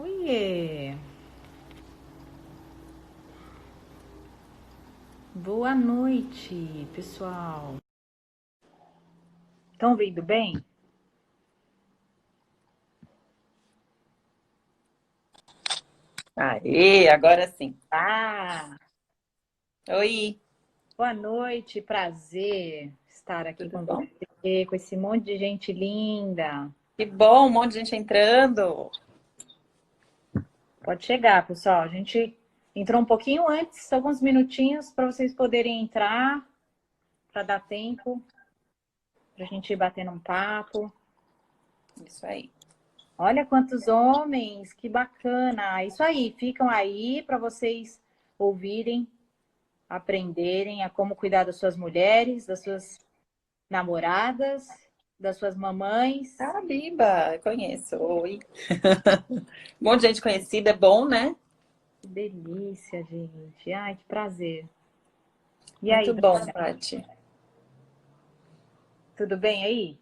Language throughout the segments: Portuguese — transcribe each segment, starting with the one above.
Oiê! Boa noite, pessoal. Estão ouvindo bem? Aê, agora sim. Ah, Oi, boa noite, prazer estar aqui tudo com bom? você, com esse monte de gente linda. Que bom, um monte de gente entrando. Pode chegar, pessoal. A gente entrou um pouquinho antes, alguns minutinhos para vocês poderem entrar, para dar tempo, para a gente ir batendo um papo. Isso aí. Olha quantos homens, que bacana. Isso aí, ficam aí para vocês ouvirem, aprenderem a como cuidar das suas mulheres, das suas namoradas, das suas mamães. Carabiba, conheço. Oi. Um monte de gente conhecida, é bom, né? Que delícia, gente. Ai, que prazer. E aí, Muito bom, Paty. tudo bem aí?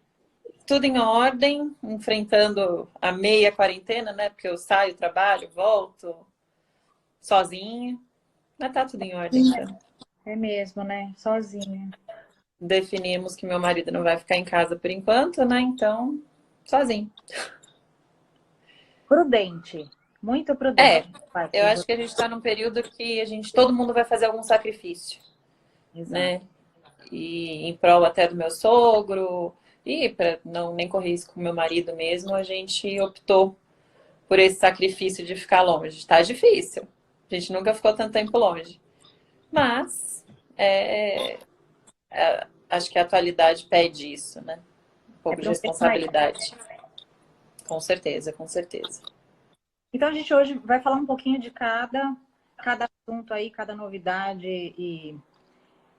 Tudo em ordem, enfrentando a meia quarentena, né? Porque eu saio, trabalho, volto sozinha. Mas tá tudo em ordem, então. É mesmo, né? Sozinha. Definimos que meu marido não vai ficar em casa por enquanto, né? Então, sozinho. Prudente, muito prudente. É, eu acho que a gente está num período que todo mundo vai fazer algum sacrifício, Exato. né? E em prol até do meu sogro, e para não nem correr isso com meu marido mesmo, a gente optou por esse sacrifício de ficar longe. Está difícil. A gente nunca ficou tanto tempo longe. Mas acho que a atualidade pede isso, né? Um É pouco de para um bem maior. responsabilidade. Com certeza, com certeza. Então a gente hoje vai falar um pouquinho de cada assunto aí, cada novidade e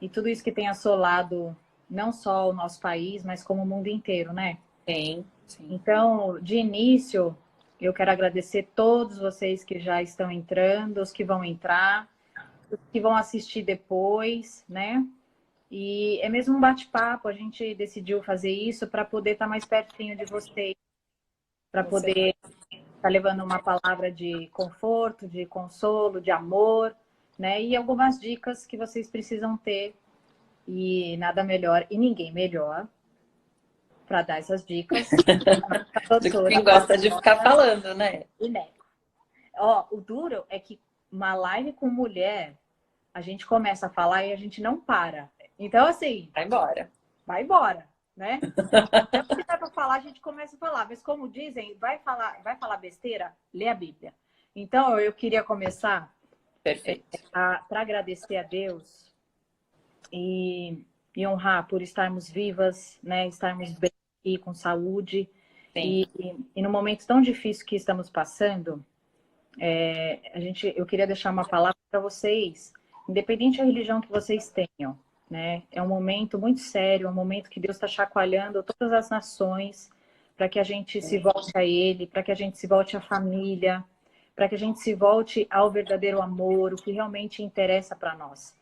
tudo isso que tem assolado não só o nosso país, mas como o mundo inteiro, né? Sim, sim. Então, de início, eu quero agradecer todos vocês que já estão entrando, os que vão entrar, os que vão assistir depois, né? E é mesmo um bate-papo, a gente decidiu fazer isso para poder estar mais pertinho de vocês, para Com certeza. poder estar levando uma palavra de conforto, de consolo, de amor, né? E algumas dicas que vocês precisam ter. E nada melhor, e ninguém melhor para dar essas dicas, a Do que doutora quem gosta de ficar falando, né? Ineco. Ó, o duro é que uma live com mulher, a gente começa a falar e a gente não para. Então, assim, Vai embora. vai embora, né? Então, se dá para falar, a gente começa a falar. Mas como dizem, vai falar besteira? Lê a Bíblia. Então, eu queria começar Perfeito. para agradecer a Deus e, e honrar por estarmos vivas, né? Estarmos bem e com saúde. Sim. E no momento tão difícil que estamos passando, eu queria deixar uma palavra para vocês, independente da religião que vocês tenham, né? É um momento muito sério, é um momento que Deus está chacoalhando todas as nações para que a gente se volte a Ele, para que a gente se volte à família, para que a gente se volte ao verdadeiro amor, o que realmente interessa para nós.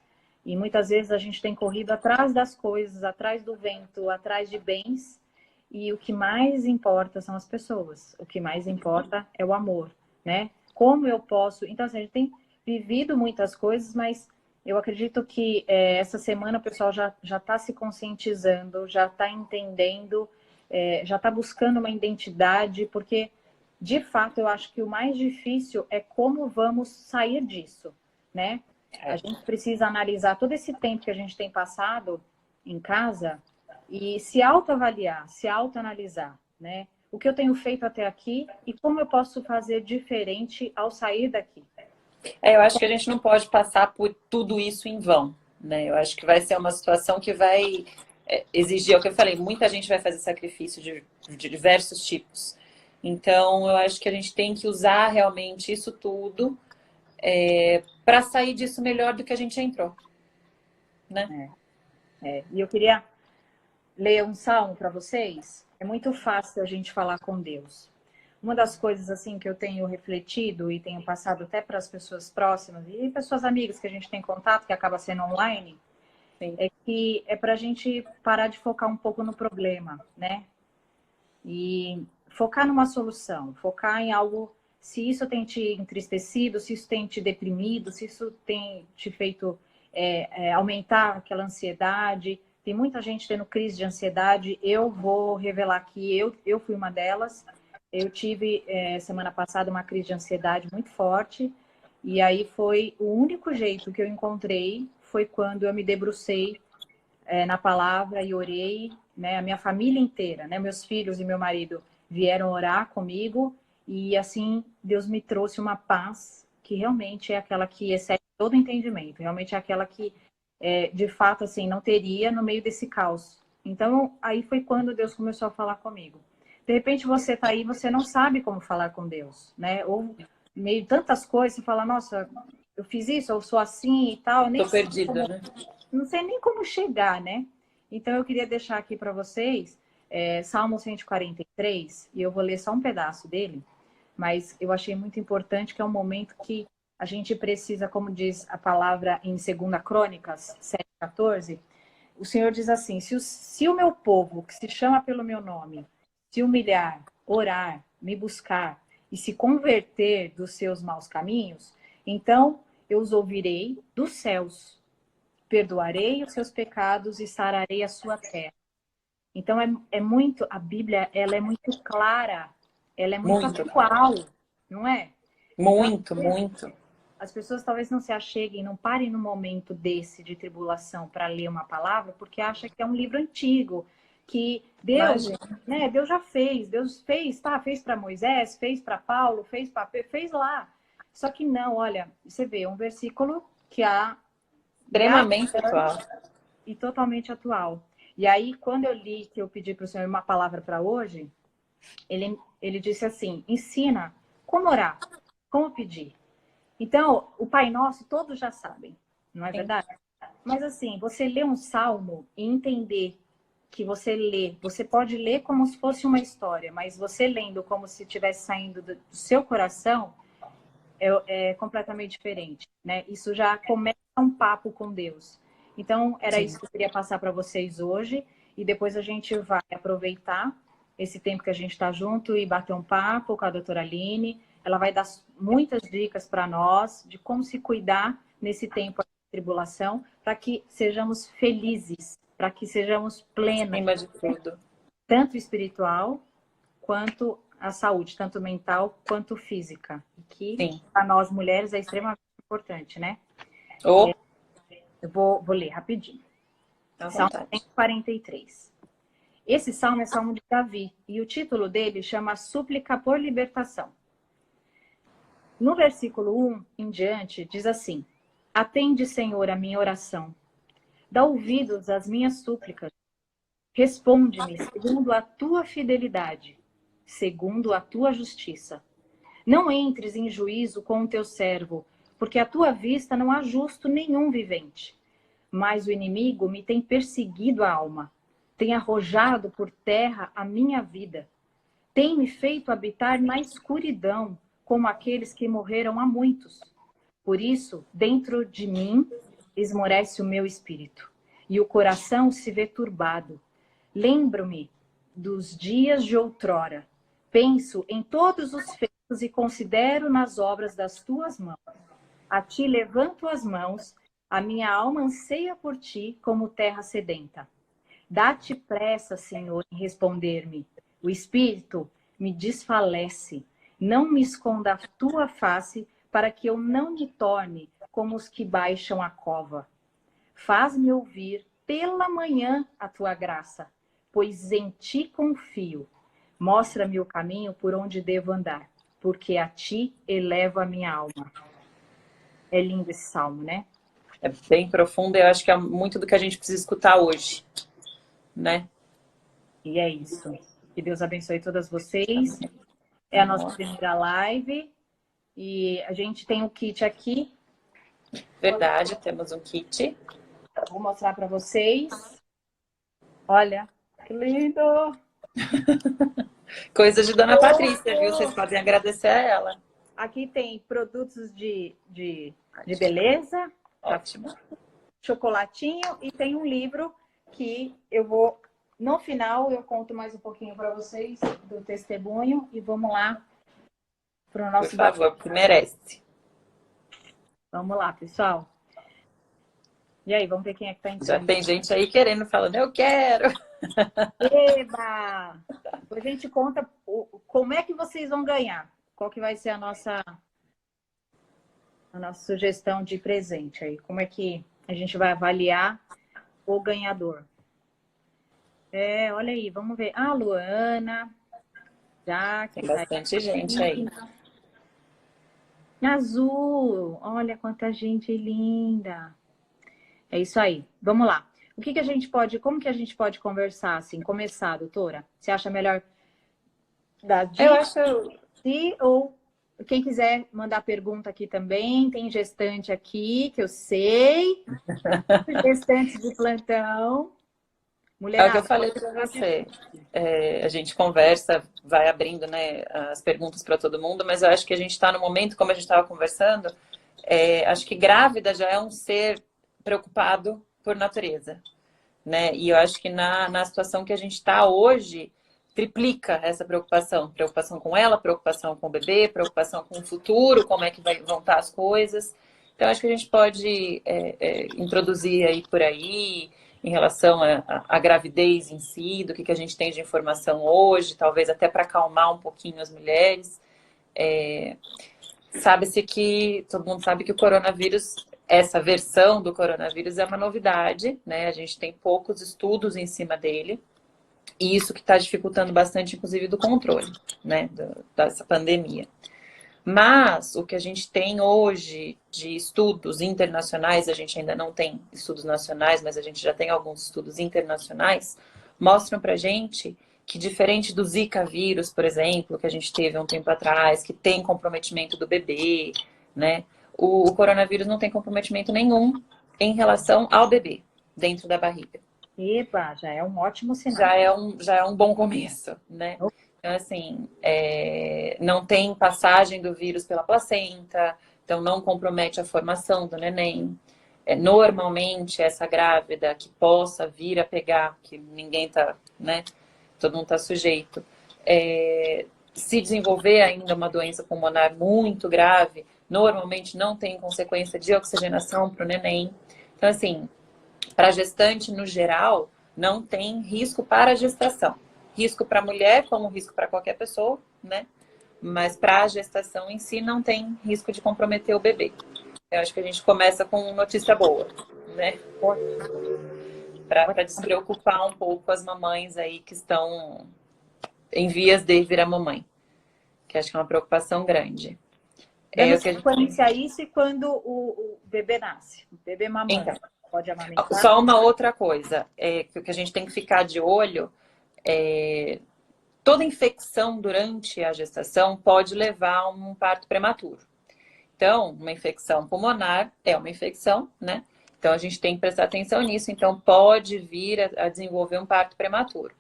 E muitas vezes a gente tem corrido atrás das coisas, atrás do vento, atrás de bens, e o que mais importa são as pessoas. O que mais importa é o amor, né? Como eu posso. Então, assim, a gente tem vivido muitas coisas, mas eu acredito que essa semana o pessoal já está se conscientizando, já está entendendo, já está buscando uma identidade, porque, de fato, eu acho que o mais difícil é como vamos sair disso, né? A É. gente precisa analisar todo esse tempo que a gente tem passado em casa e se autoavaliar, se autoanalisar, né? O que eu tenho feito até aqui e como eu posso fazer diferente ao sair daqui. Eu acho que a gente não pode passar por tudo isso em vão, né? Eu acho que vai ser uma situação que vai exigir, é o que eu falei, muita gente vai fazer sacrifício de diversos tipos. Então, eu acho que a gente tem que usar realmente isso tudo para sair disso melhor do que a gente entrou, né? E eu queria ler um salmo para vocês. É muito fácil a gente falar com Deus. Uma das coisas assim que eu tenho refletido e tenho passado até para as pessoas próximas e pessoas amigas que a gente tem contato, que acaba sendo online, Sim, é que é para a gente parar de focar um pouco no problema, né? E focar numa solução, focar em algo se isso tem te entristecido, se isso tem te deprimido, se isso tem te feito aumentar aquela ansiedade. Tem muita gente tendo crise de ansiedade. Eu vou revelar que eu fui uma delas. Eu tive, semana passada, uma crise de ansiedade muito forte. E aí foi o único jeito que eu encontrei foi quando eu me debrucei na palavra e orei, né? A minha família inteira, né? Meus filhos e meu marido vieram orar comigo e assim Deus me trouxe uma paz que realmente é aquela que excede todo entendimento, realmente é aquela que de fato assim não teria no meio desse caos. Então aí foi quando Deus começou a falar comigo. De repente você tá aí, você não sabe como falar com Deus, né? Ou meio de tantas coisas, você fala, nossa, eu fiz isso, eu sou assim e tal, nem Tô sei perdida, como, né? não sei nem como chegar, né? Então eu queria deixar aqui para vocês Salmo 143, e eu vou ler só um pedaço dele, mas eu achei muito importante que é um momento que a gente precisa, como diz a palavra em 2 Crônicas 7:14, o Senhor diz assim, se o meu povo, que se chama pelo meu nome, se humilhar, orar, me buscar e se converter dos seus maus caminhos, então eu os ouvirei dos céus, perdoarei os seus pecados e sararei a sua terra. Então é muito, a Bíblia, ela é muito clara, ela é muito Muito, atual, não é? Então, muito, muito. as pessoas talvez não se acheguem, não parem no momento desse de tribulação para ler uma palavra, porque acha que é um livro antigo, que Deus, Imagina. né, Deus já fez, Deus fez, tá, fez para Moisés, fez para Paulo, fez lá. Só que não, olha, você vê um versículo que há Extremamente atual. e totalmente atual. E aí, quando eu li, que eu pedi para o Senhor uma palavra para hoje, ele disse assim, ensina como orar, como pedir. Então, o Pai Nosso todos já sabem, não é Sim. verdade? Mas assim, você lê um salmo e entender que você lê, você pode ler como se fosse uma história, mas você lendo como se estivesse saindo do seu coração é completamente diferente, né? Isso já começa um papo com Deus. Então, era Sim. isso que eu queria passar para vocês hoje, e depois a gente vai aproveitar esse tempo que a gente está junto e bater um papo com a doutora Aline. Ela vai dar muitas dicas para nós de como se cuidar nesse tempo de tribulação, para que sejamos felizes, para que sejamos plenos, Acima de tudo. tanto espiritual quanto a saúde, tanto mental quanto física. Que Sim. para nós mulheres é extremamente importante, né? Ou, Eu vou ler rapidinho. à Salmo vontade. 143. Esse salmo é salmo de Davi e o título dele chama Súplica por Libertação. No versículo 1 em diante, diz assim: Atende, Senhor, a minha oração. Dá ouvidos às minhas súplicas. Responde-me segundo a tua fidelidade, segundo a tua justiça. Não entres em juízo com o teu servo, porque à tua vista não há justo nenhum vivente. Mas o inimigo me tem perseguido a alma, tem arrojado por terra a minha vida, tem me feito habitar na escuridão, como aqueles que morreram há muitos. Por isso, dentro de mim, esmorece o meu espírito, e o coração se vê turbado. Lembro-me dos dias de outrora, penso em todos os feitos e considero nas obras das tuas mãos. A ti levanto as mãos, a minha alma anseia por ti como terra sedenta. Dá-te pressa, Senhor, em responder-me. O espírito me desfalece. Não me esconda a tua face, para que eu não me torne como os que baixam a cova. Faz-me ouvir pela manhã a tua graça, pois em ti confio. Mostra-me o caminho por onde devo andar, porque a ti elevo a minha alma. É lindo esse salmo, né? É bem profundo e eu acho que é muito do que a gente precisa escutar hoje, né? E é isso. Que Deus abençoe todas vocês. É a nossa primeira live e a gente tem o kit aqui. Verdade, temos um kit. Vou mostrar para vocês. Olha, que lindo! Coisa de Dona Patrícia, viu? Vocês podem agradecer a ela. Aqui tem produtos de beleza, Ótimo. chocolatinho e tem um livro que eu vou, no final, eu conto mais um pouquinho para vocês do testemunho e vamos lá para o Por nosso favor, porque merece. Vamos lá, pessoal. E aí, vamos ver quem é que está Já entrando. tem gente aí querendo, falando, eu quero. Eba! Depois a gente conta como é que vocês vão ganhar. Qual que vai ser a nossa sugestão de presente aí? Como é que a gente vai avaliar o ganhador? Olha aí, vamos ver. A Luana, Tem Jaque, tá bastante gente aí. Azul, olha quanta gente linda. É isso aí. Vamos lá. Como que a gente pode conversar assim? Começar, doutora? Você acha melhor dar Eu dica? acho. Ou quem quiser mandar pergunta aqui também, tem gestante aqui, que eu sei. Gestante de plantão. É o que eu Mulherada, falei para você. A gente conversa, vai abrindo, né, as perguntas para todo mundo, mas eu acho que a gente está no momento, como a gente estava conversando, acho que grávida já é um ser preocupado por natureza, né? E eu acho que na situação que a gente está hoje, triplica essa preocupação. Preocupação com ela, preocupação com o bebê, preocupação com o futuro, como é que vão estar as coisas. Então, acho que a gente pode introduzir aí por aí, em relação à gravidez em si, do que a gente tem de informação hoje, talvez até para acalmar um pouquinho as mulheres. Sabe-se que, todo mundo sabe que o coronavírus, essa versão do coronavírus é uma novidade, né? A gente tem poucos estudos em cima dele, e isso que está dificultando bastante, inclusive, do controle, né, dessa pandemia. Mas o que a gente tem hoje de estudos internacionais, a gente ainda não tem estudos nacionais, mas a gente já tem alguns estudos internacionais, mostram pra gente que diferente do Zika vírus, por exemplo, que a gente teve há um tempo atrás, que tem comprometimento do bebê, né? O coronavírus não tem comprometimento nenhum em relação ao bebê dentro da barriga. Eba, já é um ótimo sinal. Já é um bom começo, né? Então, assim, não tem passagem do vírus pela placenta, então não compromete a formação do neném. Normalmente, essa grávida que possa vir a pegar, que ninguém tá, né? Todo mundo tá sujeito. Se desenvolver ainda uma doença pulmonar muito grave, normalmente não tem consequência de oxigenação para o neném. Então, assim, para a gestante, no geral, não tem risco para a gestação. Risco para a mulher, como risco para qualquer pessoa, né? Mas para a gestação em si não tem risco de comprometer o bebê. Eu acho que a gente começa com notícia boa, né? Para despreocupar um pouco as mamães aí que estão em vias de virar mamãe. Que acho que é uma preocupação grande. Dando O que a sequência a isso e quando o bebê nasce, o bebê mamãe, Então, pode amamentar? só uma outra coisa, que a gente tem que ficar de olho, toda infecção durante a gestação pode levar a um parto prematuro. Então, uma infecção pulmonar é uma infecção, né? Então, a gente tem que prestar atenção nisso. Então, pode vir a desenvolver um parto prematuro.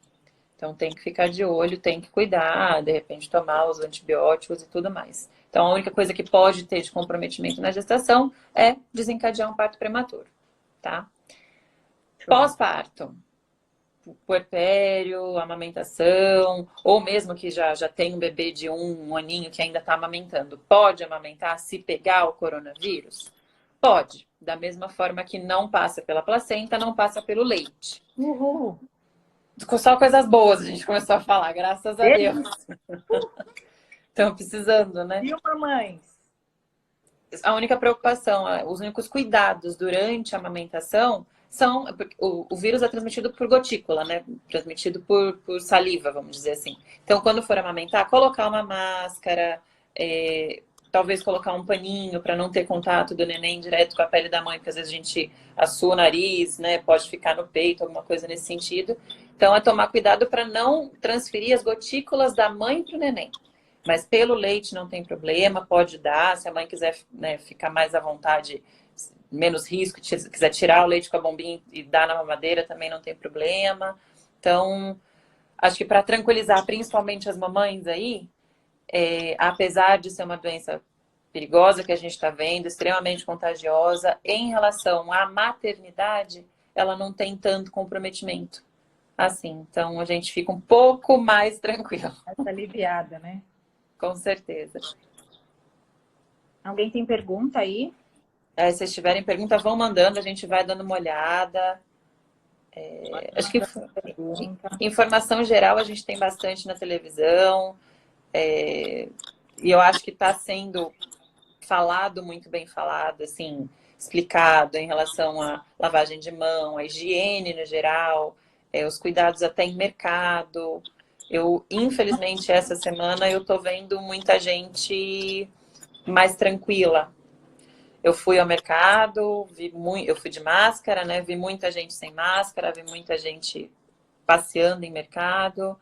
Então, tem que ficar de olho, tem que cuidar, de repente tomar os antibióticos e tudo mais. Então, a única coisa que pode ter de comprometimento na gestação é desencadear um parto prematuro, tá? Pós-parto, puerpério, amamentação, ou mesmo que já tem um bebê de um aninho que ainda está amamentando, pode amamentar se pegar o coronavírus? Pode. Da mesma forma que não passa pela placenta, não passa pelo leite. Uhul! Só coisas boas a gente começou a falar, graças a Deus. Estão precisando, né? E o mamães? A única preocupação, os únicos cuidados durante a amamentação são... O vírus é transmitido por gotícula, né? Transmitido por saliva, vamos dizer assim. Então, quando for amamentar, colocar uma máscara, talvez colocar um paninho para não ter contato do neném direto com a pele da mãe, porque às vezes a gente assua o nariz, né? Pode ficar no peito, alguma coisa nesse sentido. Então, é tomar cuidado para não transferir as gotículas da mãe para o neném. Mas pelo leite não tem problema, pode dar. Se a mãe quiser, né, ficar mais à vontade, menos risco, quiser tirar o leite com a bombinha e dar na mamadeira, também não tem problema. Então, acho que para tranquilizar principalmente as mamães aí, apesar de ser uma doença perigosa que a gente está vendo, extremamente contagiosa, em relação à maternidade, ela não tem tanto comprometimento. Assim, então a gente fica um pouco mais tranquilo. Essa aliviada, né? Com certeza. Alguém tem pergunta aí? Se vocês tiverem pergunta, vão mandando, a gente vai dando uma olhada. Acho que informação geral a gente tem bastante na televisão. E eu acho que está sendo falado, muito bem falado, assim, explicado em relação à lavagem de mão, à higiene no geral, os cuidados até em mercado. Infelizmente, essa semana eu tô vendo muita gente mais tranquila. Eu fui ao mercado, eu fui de máscara, né? Vi muita gente sem máscara, vi muita gente passeando em mercado.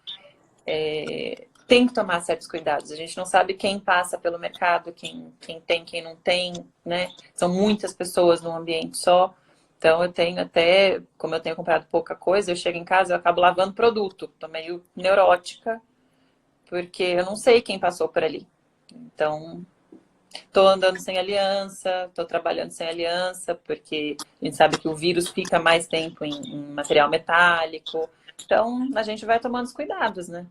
Tem que tomar certos cuidados. A gente não sabe quem passa pelo mercado, quem tem, quem não tem, né? São muitas pessoas num ambiente só. Então, eu tenho até, como eu tenho comprado pouca coisa, eu chego em casa e acabo lavando produto. Tô meio neurótica, porque eu não sei quem passou por ali. Então, tô andando sem aliança, tô trabalhando sem aliança, porque a gente sabe que o vírus fica mais tempo em material metálico. Então, a gente vai tomando os cuidados, né?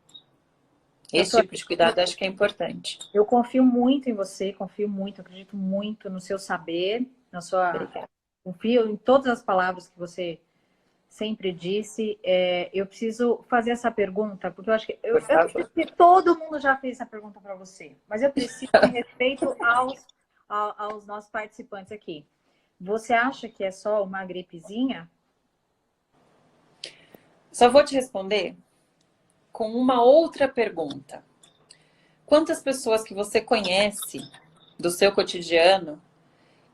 Esse tipo de cuidado acho que é importante. Eu confio muito em você, confio muito, acredito muito no seu saber, na sua. Obrigada. Confio em todas as palavras que você sempre disse. Eu preciso fazer essa pergunta, porque eu acho que todo mundo já fez essa pergunta para você, mas eu preciso em respeito aos nossos participantes aqui. Você acha que é só uma gripezinha? Só vou te responder com uma outra pergunta. Quantas pessoas que você conhece do seu cotidiano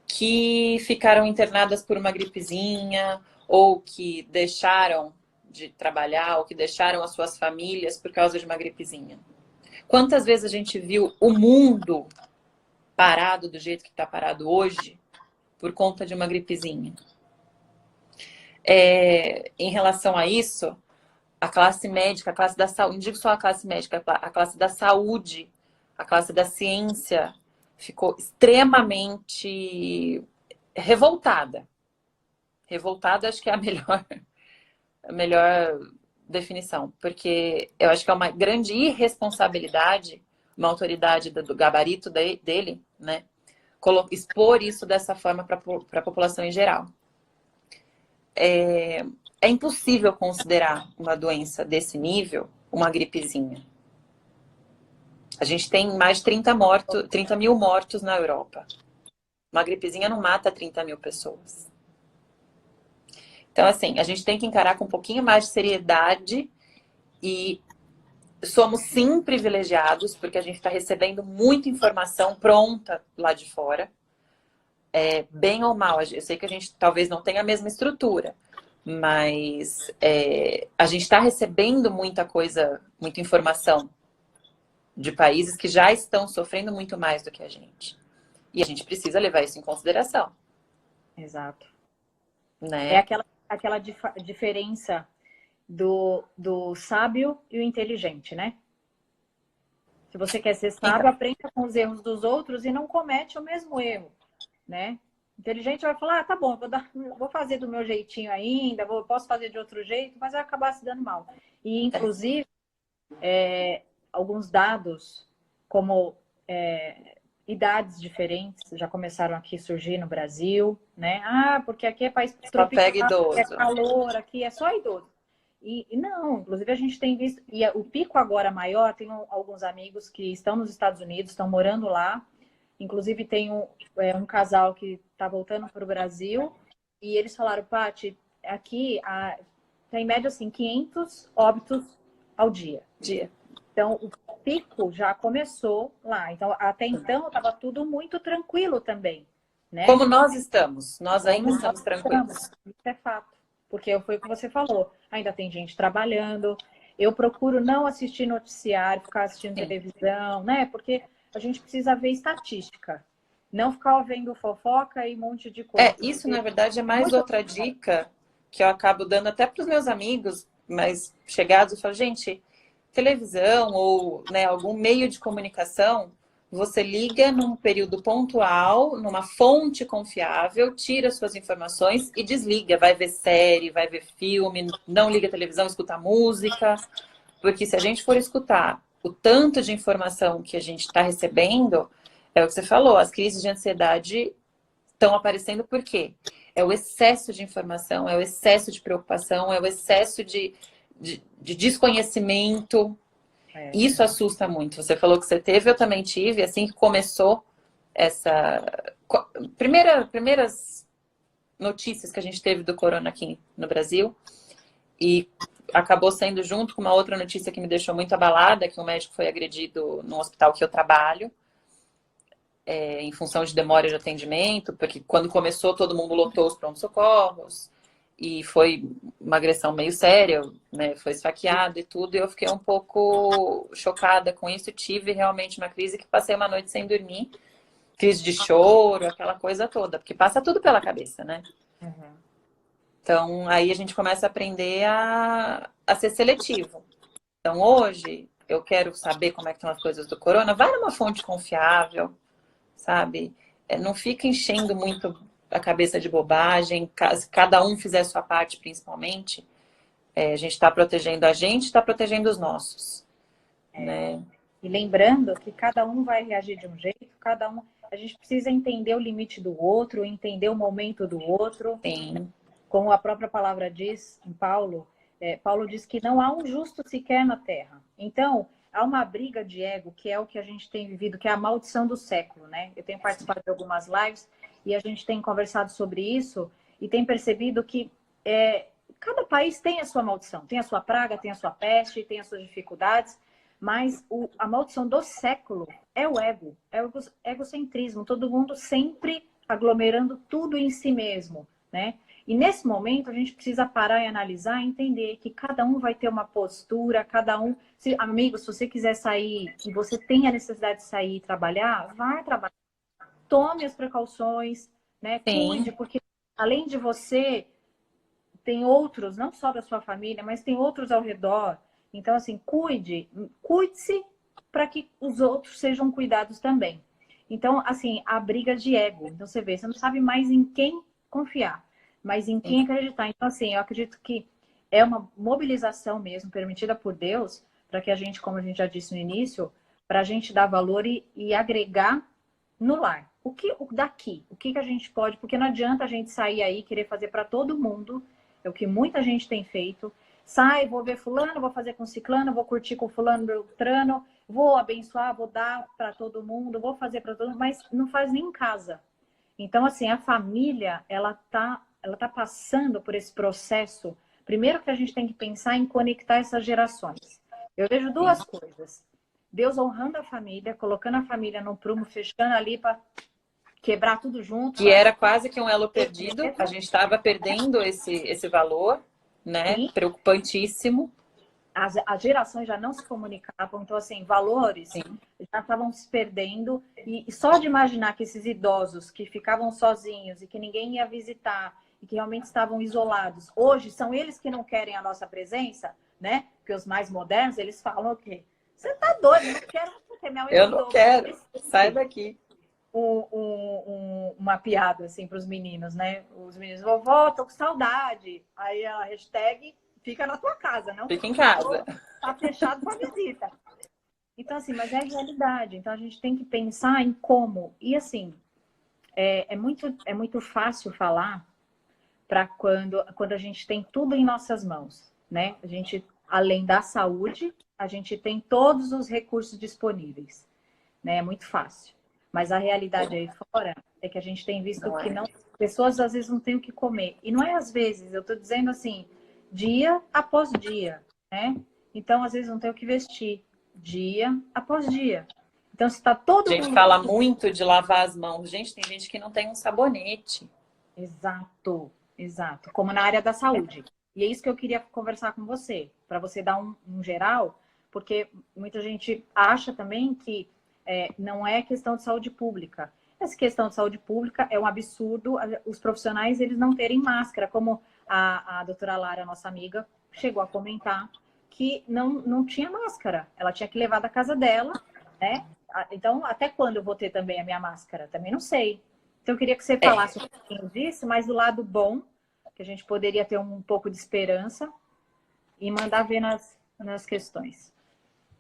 que ficaram internadas por uma gripezinha ou que deixaram de trabalhar ou que deixaram as suas famílias por causa de uma gripezinha? Quantas vezes a gente viu o mundo parado do jeito que está parado hoje por conta de uma gripezinha? Em relação a isso, a classe médica, a classe da saúde, não digo só a classe médica, a classe da saúde, a classe da ciência ficou extremamente revoltada. Revoltada acho que é a melhor definição, porque eu acho que é uma grande irresponsabilidade uma autoridade do gabarito dele, né, expor isso dessa forma para a população em geral. É impossível considerar uma doença desse nível uma gripezinha. A gente tem mais de 30 mil mortos na Europa. Uma gripezinha não mata 30 mil pessoas. Então, assim, a gente tem que encarar com um pouquinho mais de seriedade e somos sim privilegiados, porque a gente está recebendo muita informação pronta lá de fora. Bem ou mal, eu sei que a gente talvez não tenha a mesma estrutura, mas a gente está recebendo muita coisa, muita informação de países que já estão sofrendo muito mais do que a gente. E a gente precisa levar isso em consideração. Exato. Né? É aquela diferença do sábio e o inteligente, né? Se você quer ser sábio, aprenda com os erros dos outros e não comete o mesmo erro, né? Inteligente vai falar, tá bom, vou fazer do meu jeitinho ainda, posso fazer de outro jeito, mas vai acabar se dando mal. E, inclusive, alguns dados, como idades diferentes, já começaram aqui a surgir no Brasil, né? Porque aqui é país tropical, idoso. É calor, aqui é só idoso. E não, inclusive a gente tem visto, e o pico agora maior, tenho alguns amigos que estão nos Estados Unidos, estão morando lá, inclusive tem um casal que está voltando para o Brasil, e eles falaram, Paty, aqui tem em média assim, 500 óbitos ao dia. Então, o pico já começou lá. Então, até então, estava tudo muito tranquilo também. Né? Como nós estamos. Nós ainda estamos tranquilos. Isso é fato. Porque foi o que você falou. Ainda tem gente trabalhando. Eu procuro não assistir noticiário, ficar assistindo televisão, né? Porque a gente precisa ver estatística. Não ficar vendo fofoca e um monte de coisa. Isso, na verdade, é mais outra dica que eu acabo dando até para os meus amigos mais chegados. Eu falo, gente, televisão ou algum meio de comunicação, você liga num período pontual, numa fonte confiável, tira suas informações e desliga. Vai ver série, vai ver filme, não liga a televisão, escuta música. Porque se a gente for escutar o tanto de informação que a gente está recebendo, É o que você falou, as crises de ansiedade estão aparecendo por quê? É o excesso de informação, é o excesso de preocupação, é o excesso de desconhecimento. É. Isso assusta muito. Você falou que você teve, eu também tive, assim que começou essa... Primeiras notícias que a gente teve do corona aqui no Brasil, e acabou sendo junto com uma outra notícia que me deixou muito abalada, que um médico foi agredido no hospital que eu trabalho, em função de demora de atendimento, porque quando começou todo mundo lotou os pronto-socorros, e foi uma agressão meio séria, né? Foi esfaqueado e tudo, e eu fiquei um pouco chocada com isso, tive realmente uma crise que passei uma noite sem dormir, crise de choro, aquela coisa toda, porque passa tudo pela cabeça, né? Uhum. Então, aí a gente começa a aprender a ser seletivo. Então, hoje, eu quero saber como é que estão as coisas do corona, vai numa fonte confiável, sabe? Não fica enchendo muito a cabeça de bobagem, se cada um fizer a sua parte, principalmente, a gente está protegendo a gente, está protegendo os nossos, né? E lembrando que cada um vai reagir de um jeito, cada um. A gente precisa entender o limite do outro, entender o momento do outro. Sim, Como a própria palavra diz em Paulo, Paulo diz que não há um justo sequer na terra. Então, há uma briga de ego, que é o que a gente tem vivido, que é a maldição do século, né? Eu tenho participado de algumas lives e a gente tem conversado sobre isso e tem percebido que cada país tem a sua maldição, tem a sua praga, tem a sua peste, tem as suas dificuldades, mas a maldição do século é o ego, é o egocentrismo, todo mundo sempre aglomerando tudo em si mesmo, né? E nesse momento a gente precisa parar e analisar e entender que cada um vai ter uma postura, cada um. Amigo, se você quiser sair e você tem a necessidade de sair e trabalhar, vai trabalhar. Tome as precauções, né? sim, Cuide, porque além de você, tem outros, não só da sua família, mas tem outros ao redor. Então, assim, cuide-se para que os outros sejam cuidados também. Então, assim, a briga de ego. Então, você vê, você não sabe mais em quem confiar, mas em quem acreditar. Então, assim, eu acredito que é uma mobilização mesmo, permitida por Deus, para que a gente, como a gente já disse no início, para a gente dar valor e agregar no lar. O que a gente pode, porque não adianta a gente sair aí e querer fazer para todo mundo, é o que muita gente tem feito. Sai, vou ver fulano, vou fazer com ciclano, vou curtir com fulano, beltrano, vou abençoar, vou dar para todo mundo, vou fazer para todo mundo, mas não faz nem em casa. Então, assim, a família, ela tá passando por esse processo. Primeiro que a gente tem que pensar em conectar essas gerações. Eu vejo sim. duas coisas. Deus honrando a família, colocando a família no prumo, fechando ali para quebrar tudo junto. Que era quase que um elo perdido, a gente estava perdendo esse valor, né? Sim, Preocupantíssimo. as gerações já não se comunicavam, então, assim, valores Sim. já estavam se perdendo. E só de imaginar que esses idosos que ficavam sozinhos e que ninguém ia visitar e que realmente estavam isolados, hoje são eles que não querem a nossa presença, né? Porque os mais modernos, eles falam o quê? Você tá doido, não quero porque minha mãe Eu não mandou quero, sai daqui. uma piada assim para os meninos, né? Os meninos, vovó, tô com saudade. Aí a hashtag fica na tua casa, não Fica em ficou, casa. tá fechado para visita. Então, assim, mas é a realidade. Então a gente tem que pensar em como. E assim, é muito fácil falar para quando a gente tem tudo em nossas mãos, né? A gente, além da saúde, a gente tem todos os recursos disponíveis, né? É muito fácil. Mas a realidade aí fora é que a gente tem visto Não que é? não, pessoas às vezes não têm o que comer. E não é às vezes, eu estou dizendo assim, dia após dia, né? Então, às vezes não tem o que vestir, dia após dia. Então, se está A todo gente mundo. fala muito de lavar as mãos. Gente, tem gente que não tem um sabonete. Exato, exato. Como na área da saúde. E é isso que eu queria conversar com você, para você dar um geral, porque muita gente acha também que não é questão de saúde pública. Essa questão de saúde pública é um absurdo os profissionais eles não terem máscara, como a doutora Lara, nossa amiga, chegou a comentar que não tinha máscara. Ela tinha que levar da casa dela, né? Então, até quando eu vou ter também a minha máscara? Também não sei. Então, eu queria que você É, falasse um pouquinho disso, mas do lado bom, que a gente poderia ter um pouco de esperança e mandar ver nas questões.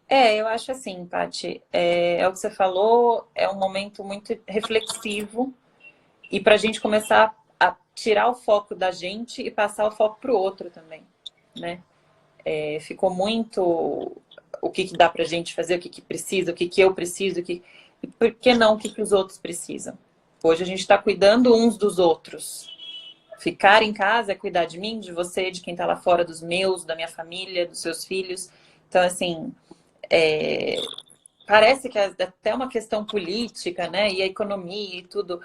Eu acho assim, Paty, é o que você falou, é um momento muito reflexivo e para a gente começar a tirar o foco da gente e passar o foco para o outro também, né? Ficou muito o que, que dá para a gente fazer, o que, que precisa, o que, que eu preciso, e por que não o que, que os outros precisam. Hoje a gente está cuidando uns dos outros. Ficar em casa é cuidar de mim, de você, de quem está lá fora, dos meus, da minha família, dos seus filhos. Então, assim, é, parece que é até uma questão política, né? E a economia e tudo.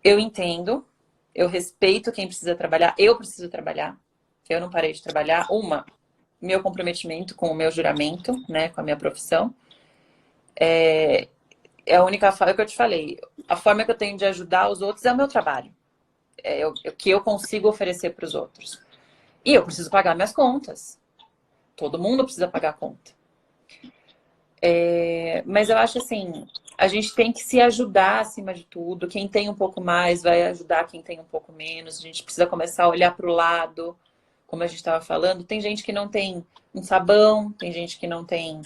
Eu entendo, eu respeito quem precisa trabalhar, eu preciso trabalhar. Eu não parei de trabalhar. Meu comprometimento com o meu juramento, né? Com a minha profissão. É a única forma que eu te falei. A forma que eu tenho de ajudar os outros é o meu trabalho. O que eu consigo oferecer para os outros. E eu preciso pagar minhas contas. Todo mundo precisa pagar a conta. Mas eu acho assim, a gente tem que se ajudar acima de tudo. Quem tem um pouco mais vai ajudar quem tem um pouco menos. A gente precisa começar a olhar para o lado, como a gente estava falando. Tem gente que não tem um sabão, tem gente que não tem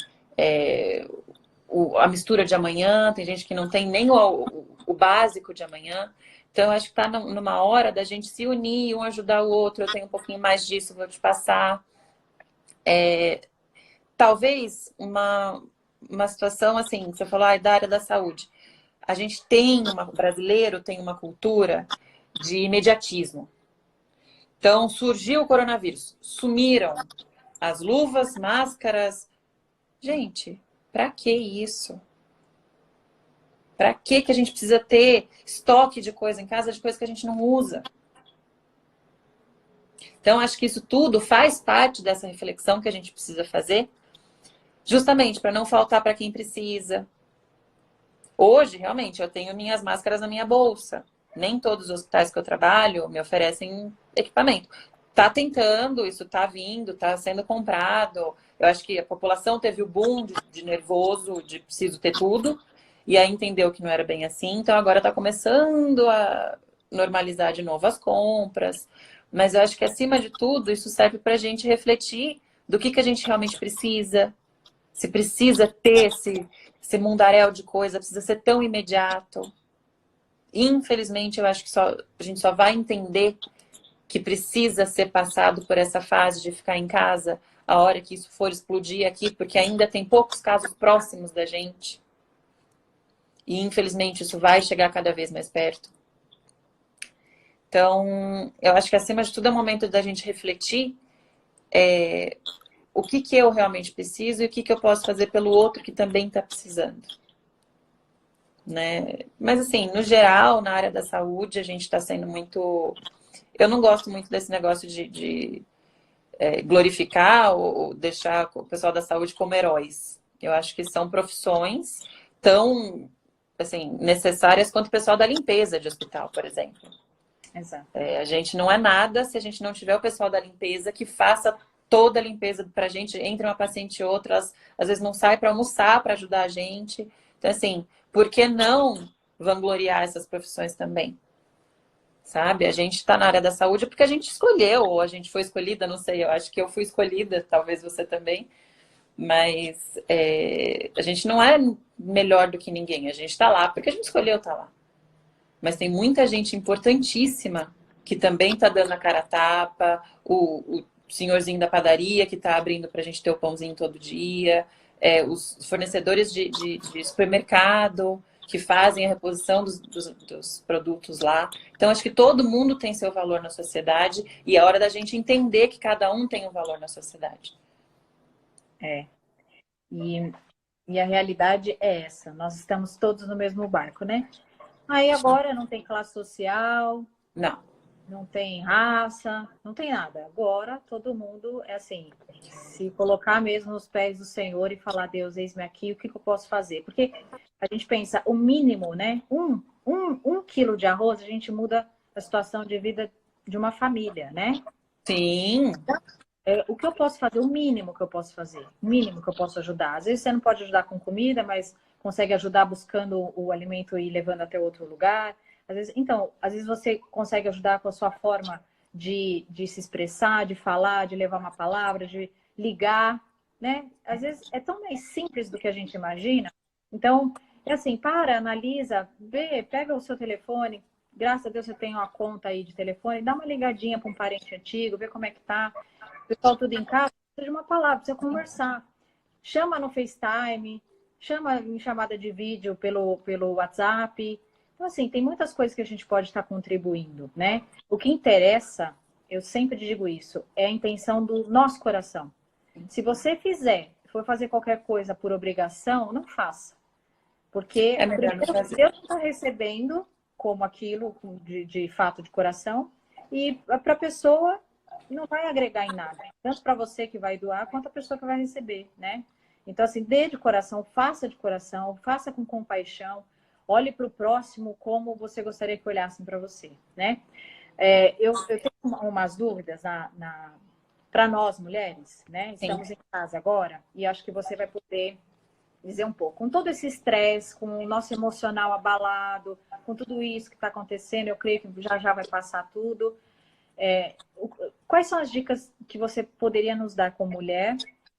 a mistura de amanhã, tem gente que não tem nem o básico de amanhã. Então, eu acho que está numa hora da gente se unir, um ajudar o outro. Eu tenho um pouquinho mais disso, vou te passar. Talvez uma situação assim, você falou, da área da saúde. A gente o brasileiro tem uma cultura de imediatismo. Então, surgiu o coronavírus, sumiram as luvas, máscaras. Gente, para que isso? Para que a gente precisa ter estoque de coisa em casa, de coisa que a gente não usa? Então, acho que isso tudo faz parte dessa reflexão que a gente precisa fazer, justamente para não faltar para quem precisa. Hoje, realmente, eu tenho minhas máscaras na minha bolsa. Nem todos os hospitais que eu trabalho me oferecem equipamento. Tá tentando, isso tá vindo, tá sendo comprado. Eu acho que a população teve o boom de nervoso, de preciso ter tudo, e aí entendeu que não era bem assim. Então agora tá começando a normalizar de novo as compras. Mas eu acho que, acima de tudo, isso serve para a gente refletir do que a gente realmente precisa, se precisa ter esse mundaréu de coisa, precisa ser tão imediato. Infelizmente, eu acho que a gente só vai entender que precisa ser passado por essa fase de ficar em casa a hora que isso for explodir aqui, porque ainda tem poucos casos próximos da gente. E, infelizmente, isso vai chegar cada vez mais perto. Então, eu acho que, acima de tudo, é o momento da gente refletir o que eu realmente preciso e o que eu posso fazer pelo outro que também está precisando. Né? Mas, assim, no geral, na área da saúde, a gente está sendo muito... Eu não gosto muito desse negócio de glorificar ou deixar o pessoal da saúde como heróis. Eu acho que são profissões tão, assim, necessárias quanto o pessoal da limpeza de hospital, por exemplo. Exato. A gente não é nada se a gente não tiver o pessoal da limpeza que faça toda a limpeza pra gente, entre uma paciente e outra, às vezes não sai para almoçar para ajudar a gente. Então, assim, por que não vangloriar essas profissões também? Sabe? A gente está na área da saúde porque a gente escolheu, ou a gente foi escolhida, não sei, eu acho que eu fui escolhida, talvez você também, mas a gente não é melhor do que ninguém, a gente está lá porque a gente escolheu estar lá. Mas tem muita gente importantíssima que também está dando a cara a tapa, o senhorzinho da padaria que está abrindo para a gente ter o pãozinho todo dia, os fornecedores de supermercado que fazem a reposição dos produtos lá. Então, acho que todo mundo tem seu valor na sociedade e é hora da gente entender que cada um tem um valor na sociedade. É. E, e a realidade é essa. Nós estamos todos no mesmo barco, né? Aí agora não tem classe social, Não. não tem raça, não tem nada. Agora todo mundo é assim, se colocar mesmo nos pés do Senhor e falar, Deus, eis-me aqui, o que eu posso fazer? Porque a gente pensa, o mínimo, né? Um quilo de arroz, a gente muda a situação de vida de uma família, né? Sim. O que eu posso fazer, o mínimo que eu posso fazer, o mínimo que eu posso ajudar. Às vezes você não pode ajudar com comida, mas consegue ajudar buscando o alimento e levando até outro lugar. Às vezes você consegue ajudar com a sua forma de se expressar, de falar, de levar uma palavra, de ligar, né? Às vezes é tão mais simples do que a gente imagina. Então, é assim, analisa, vê, pega o seu telefone. Graças a Deus você tem uma conta aí de telefone, dá uma ligadinha para um parente antigo, vê como é que tá. O pessoal tudo em casa, precisa de uma palavra, precisa conversar. Chama no FaceTime, chama em chamada de vídeo pelo WhatsApp. Então, assim, tem muitas coisas que a gente pode estar contribuindo, né? O que interessa, eu sempre digo isso, é a intenção do nosso coração. Se você for fazer qualquer coisa por obrigação, não faça. Porque É melhor não primeiro fazer. Deus está recebendo como aquilo de fato de coração, e para a pessoa não vai agregar em nada. Tanto para você que vai doar, quanto a pessoa que vai receber, né? Então, assim, dê de coração, faça com compaixão, olhe para o próximo como você gostaria que olhassem para você, né? Eu tenho umas dúvidas para nós mulheres, né? Estamos Sim. em casa agora e acho que você vai poder dizer um pouco. Com todo esse estresse, com o nosso emocional abalado, com tudo isso que está acontecendo, eu creio que já já vai passar tudo. Quais são as dicas que você poderia nos dar como mulher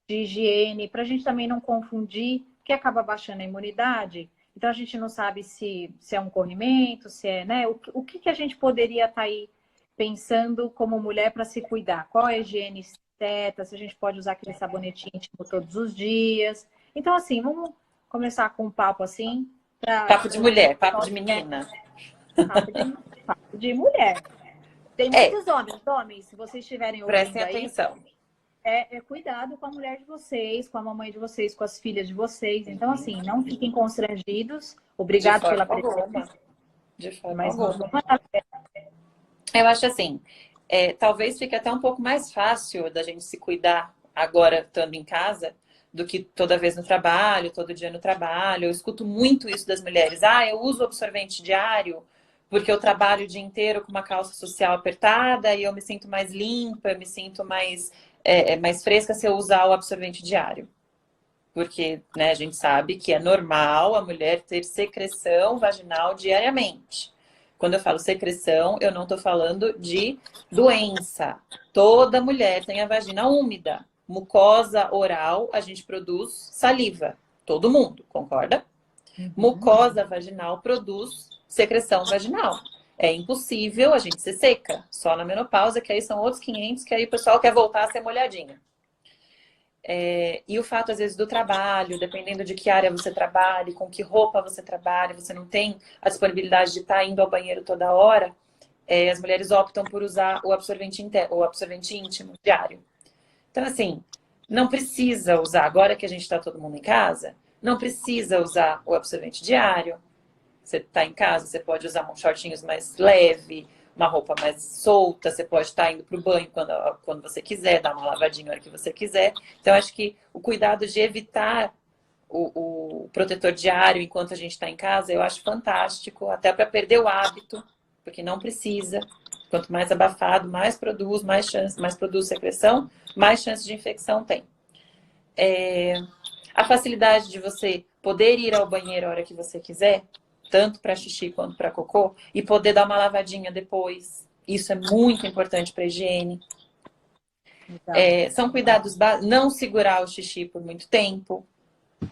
de higiene, para a gente também não confundir, que acaba baixando a imunidade? Então a gente não sabe se é um corrimento, se é, né? O que a gente poderia estar aí pensando como mulher para se cuidar? Qual é a higiene certa? Se a gente pode usar aquele sabonete íntimo todos os dias. Então, assim, vamos começar com um papo assim. Papo de mulher, papo de menina. Papo de mulher. Tem É, muitos homens, se vocês estiverem prestem ouvindo aí, atenção. cuidado com a mulher de vocês, com a mamãe de vocês, com as filhas de vocês. Então, assim, não fiquem constrangidos. De Obrigado pela forma alguma. presença. De forma Mas alguma. Eu acho assim, talvez fique até um pouco mais fácil da gente se cuidar agora estando em casa do que toda vez no trabalho, todo dia no trabalho. Eu escuto muito isso das mulheres. Ah, eu uso absorvente diário porque eu trabalho o dia inteiro com uma calça social apertada e eu me sinto mais limpa, eu me sinto mais fresca se eu usar o absorvente diário. Porque, né, a gente sabe que é normal a mulher ter secreção vaginal diariamente. Quando eu falo secreção, eu não estou falando de doença. Toda mulher tem a vagina úmida. Mucosa oral, a gente produz saliva. Todo mundo, concorda? Mucosa vaginal produz secreção vaginal. É impossível a gente ser seca. Só na menopausa, que aí são outros 500, que aí o pessoal quer voltar a ser molhadinha. E o fato, às vezes, do trabalho, dependendo de que área você trabalha, com que roupa você trabalha, você não tem a disponibilidade de estar indo ao banheiro toda hora, as mulheres optam por usar o absorvente íntimo diário. Então, assim, não precisa usar, agora que a gente está todo mundo em casa, não precisa usar o absorvente diário. Você está em casa, você pode usar uns shortinhos mais leve, uma roupa mais solta, você pode estar indo para o banho quando você quiser, dar uma lavadinha na hora que você quiser. Então, acho que o cuidado de evitar o protetor diário enquanto a gente está em casa, eu acho fantástico, até para perder o hábito, porque não precisa. Quanto mais abafado, mais produz, mais produz secreção, mais chance de infecção tem. A facilidade de você poder ir ao banheiro a hora que você quiser, tanto para xixi quanto para cocô, e poder dar uma lavadinha depois. Isso é muito importante para a higiene. São cuidados básicos. Não segurar o xixi por muito tempo,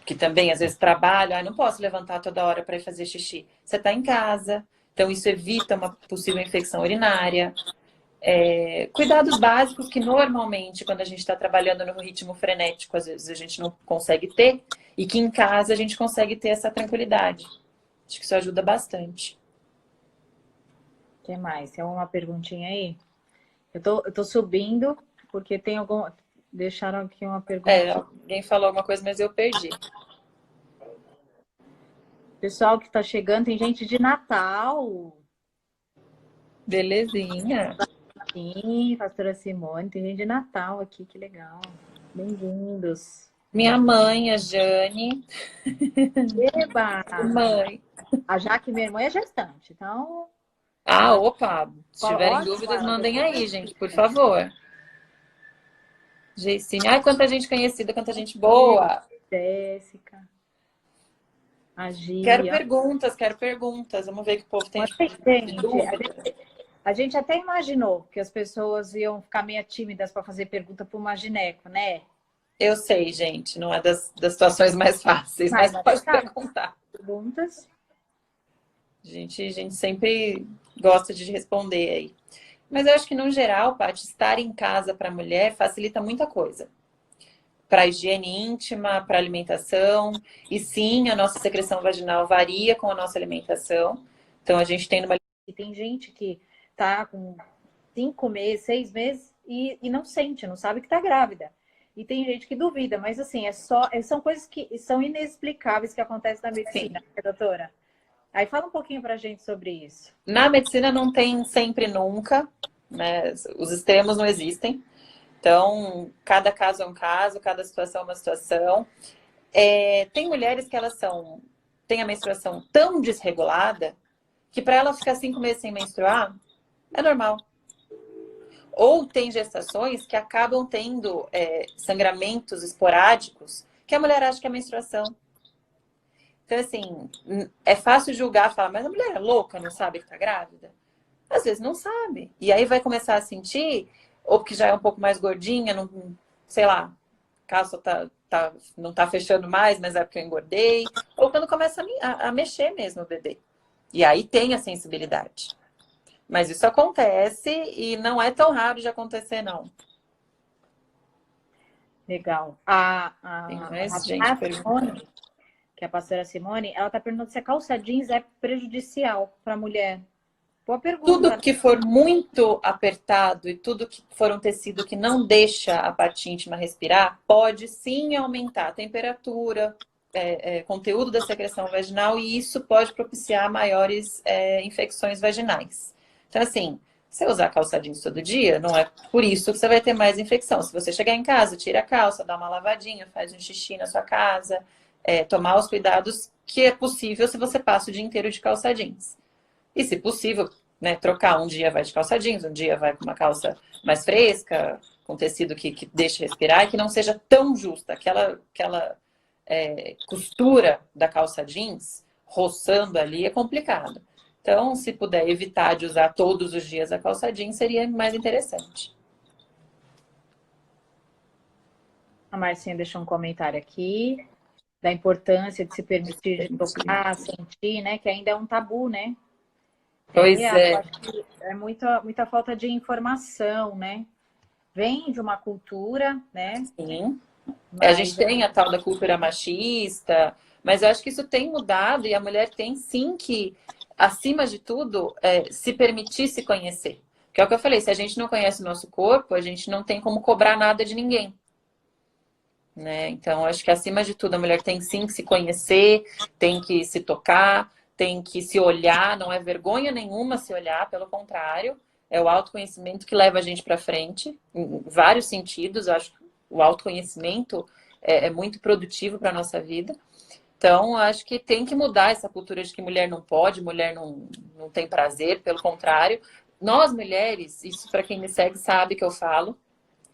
que também às vezes trabalho, não posso levantar toda hora para ir fazer xixi. Você está em casa, então isso evita uma possível infecção urinária. Cuidados básicos que normalmente, quando a gente está trabalhando no ritmo frenético, às vezes a gente não consegue ter, e que em casa a gente consegue ter essa tranquilidade. Acho que isso ajuda bastante. O que mais? Tem uma perguntinha aí? Eu tô subindo, porque tem algum. Deixaram aqui uma pergunta. Alguém falou alguma coisa, mas eu perdi. Pessoal que está chegando, tem gente de Natal. Belezinha. Sim, pastora Simone, tem gente de Natal aqui, que legal. Bem-vindos. Minha mãe, a Jane. Eba! Mãe. A Jaque, minha irmã, é gestante, então. Opa! Se tiverem Ótimo, dúvidas, ela mandem depois. aí, gente, por favor. Geicine. Ai, quanta gente conhecida, quanta gente boa. Jéssica. A Quero Gia. perguntas. Vamos ver o que o povo tem de Gente, dúvida. a gente até imaginou que as pessoas iam ficar meio tímidas para fazer pergunta para uma gineco, né? Eu sei, gente, não é das situações mais fáceis, mas pode perguntar. Perguntas? A gente sempre gosta de responder aí. Mas eu acho que, no geral, Paty, estar em casa para a mulher facilita muita coisa. Para a higiene íntima, para a alimentação. E sim, a nossa secreção vaginal varia com a nossa alimentação. Então, a gente tem uma... E tem gente que tá com 5 meses, 6 meses e não sente, não sabe que tá grávida. E tem gente que duvida, mas assim, são coisas que são inexplicáveis que acontecem na medicina, né, doutora? Aí fala um pouquinho pra gente sobre isso. Na medicina não tem sempre nunca, né? Os extremos não existem. Então, cada caso é um caso, cada situação é uma situação. Tem mulheres que elas têm a menstruação tão desregulada que para ela ficar 5 meses sem menstruar, é normal. Ou tem gestações que acabam tendo sangramentos esporádicos que a mulher acha que é menstruação. Então, assim, é fácil julgar, falar, mas a mulher é louca, não sabe que tá grávida? Às vezes não sabe. E aí vai começar a sentir, ou porque já é um pouco mais gordinha, não, sei lá, a calça não tá fechando mais, mas é porque eu engordei. Ou quando começa a mexer mesmo o bebê. E aí tem a sensibilidade. Mas isso acontece e não é tão raro de acontecer, não. Legal. Tem A mais gente perguntando. Simone, que é a pastora Simone, ela tá perguntando se a calça jeans é prejudicial para a mulher. Boa Tudo pergunta. que for muito apertado e tudo que for um tecido que não deixa a parte íntima respirar, pode sim aumentar a temperatura, conteúdo da secreção vaginal, e isso pode propiciar maiores infecções vaginais. Então, assim, se você usar calça jeans todo dia, não é por isso que você vai ter mais infecção. Se você chegar em casa, tira a calça, dá uma lavadinha, faz um xixi na sua casa, tomar os cuidados que é possível se você passa o dia inteiro de calça jeans. E, se possível, né, trocar. Um dia vai de calça jeans, um dia vai com uma calça mais fresca, com tecido que deixe respirar e que não seja tão justa. Aquela costura da calça jeans, roçando ali, é complicado. Então, se puder evitar de usar todos os dias a calça jeans, seria mais interessante. A Marcinha deixou um comentário aqui da importância de se permitir de tocar, sentir, né? Que ainda é um tabu, né? Pois Eu é. acho que é muita falta de informação, né? Vem de uma cultura, né? Sim. A gente Mas tem a tal da cultura machista, mas eu acho que isso tem mudado e a mulher tem sim que, acima de tudo, se permitir se conhecer. Que é o que eu falei, se a gente não conhece o nosso corpo, a gente não tem como cobrar nada de ninguém. Né? Então, acho que acima de tudo, a mulher tem sim que se conhecer, tem que se tocar, tem que se olhar, não é vergonha nenhuma se olhar, pelo contrário, é o autoconhecimento que leva a gente para frente, em vários sentidos. Eu acho que o autoconhecimento é muito produtivo para a nossa vida. Então, acho que tem que mudar essa cultura de que mulher não pode, mulher não tem prazer, pelo contrário. Nós, mulheres, isso para quem me segue sabe que eu falo,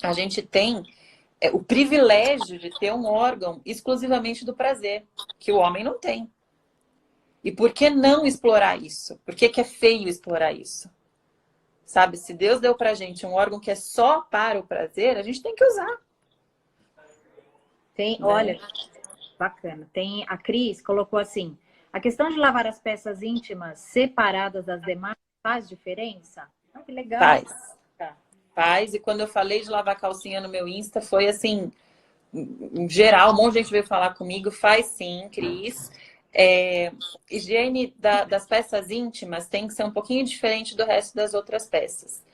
a gente tem o privilégio de ter um órgão exclusivamente do prazer, que o homem não tem. E por que não explorar isso? Por que é feio explorar isso? Sabe, se Deus deu pra gente um órgão que é só para o prazer, a gente tem que usar. tem, Né? olha, bacana. Tem a Cris colocou assim: a questão de lavar as peças íntimas separadas das demais faz diferença? Ah, que legal. Faz. Faz. E quando eu falei de lavar calcinha no meu Insta, foi assim, em geral, um monte de gente veio falar comigo. Faz sim, Cris. Higiene das peças íntimas tem que ser um pouquinho diferente do resto das outras peças.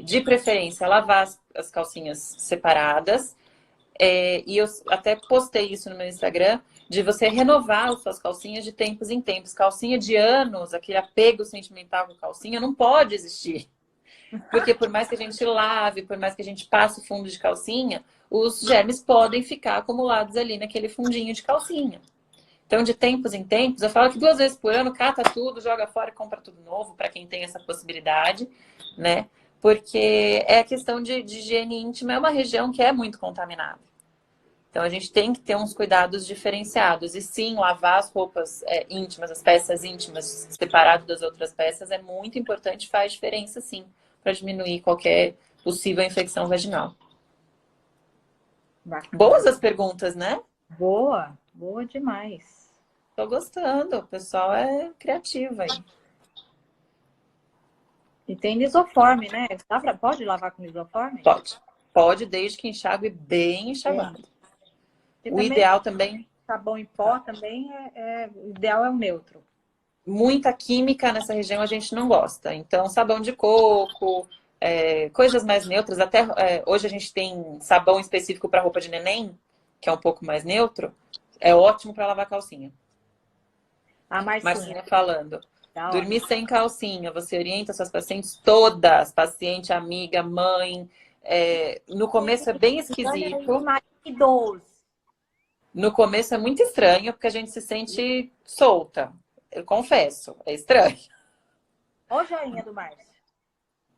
De preferência, lavar as calcinhas separadas. E eu até postei isso no meu Instagram, de você renovar as suas calcinhas de tempos em tempos. Calcinha de anos, aquele apego sentimental com calcinha, não pode existir. Porque por mais que a gente lave, por mais que a gente passe fundo de calcinha, os germes podem ficar acumulados ali naquele fundinho de calcinha. Então, de tempos em tempos, eu falo que 2 vezes por ano, cata tudo, joga fora e compra tudo novo, para quem tem essa possibilidade, né? Porque a questão de higiene íntima, é uma região que é muito contaminada. Então, a gente tem que ter uns cuidados diferenciados. E sim, lavar as roupas íntimas, as peças íntimas, separado das outras peças, é muito importante, faz diferença sim, para diminuir qualquer possível infecção vaginal. Bacana. Boas as perguntas, né? Boa, boa demais. Tô gostando. O pessoal é criativo aí. E tem lisoforme, né? Pode lavar com lisoforme? Pode. Pode, desde que enxague bem enxaguado. E O também ideal também, sabão em pó também o ideal é o neutro. muita química nessa região a gente não gosta. Então, sabão de coco, coisas mais neutras. Até hoje a gente tem sabão específico para roupa de neném, que é um pouco mais neutro. É ótimo para lavar calcinha. A Marcinha Marcinha, falando. da hora. Dormir sem calcinha. Você orienta suas pacientes todas, paciente, amiga, mãe. No começo é bem Olha aí, esquisito. maridos. No começo é muito estranho, porque a gente se sente solta. Eu confesso, é estranho. Ó o joinha do Márcio.